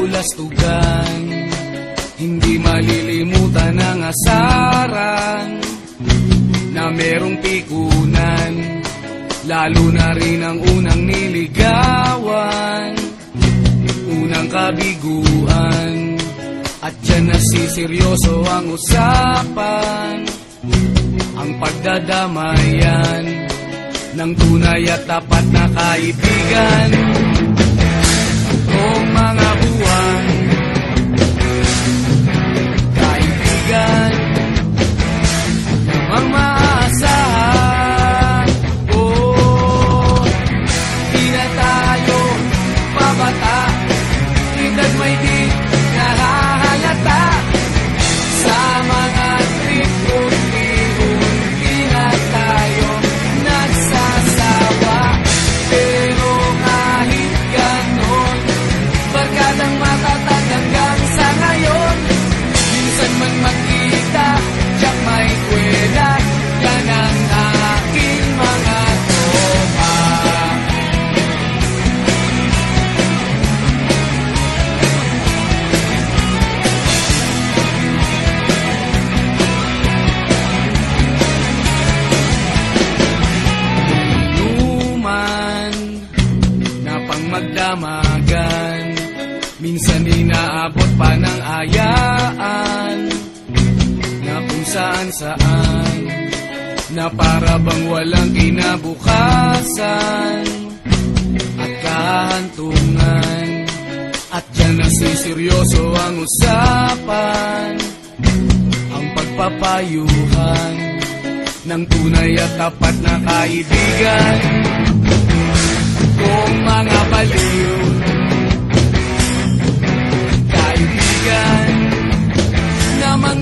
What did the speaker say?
kabulastugan. Hindi malilimutan ang asaran na merong pikunan, lalo na rin ang unang niligawan, unang kabiguan. At dyan nasiseryoso ang usapan, ang pagdadamayan ng tunay at tapat na kaibigan. Kung mga buwan, kaibigan namang maaasahan. Oh, di na tayo pabata, edad may di nahahalata. Sa mga trip-unti-unti na tayo nagsasawa. Pero kahit ganon, barkadang matatag hanggang sa ngayon. Minsan man magkita, tiyak may kwela, yan ang aking mga tropa. Inuman na pang magdamagan, minsan inaabot pa ng ayaan, na kung saan-saan, na para bang walang kinabukasan at kahantungan. At dyan nasiseryoso ang usapan, ang pagpapayuhan ng tunay at tapat na kaibigan. Kung mga baliw, kaibigan namang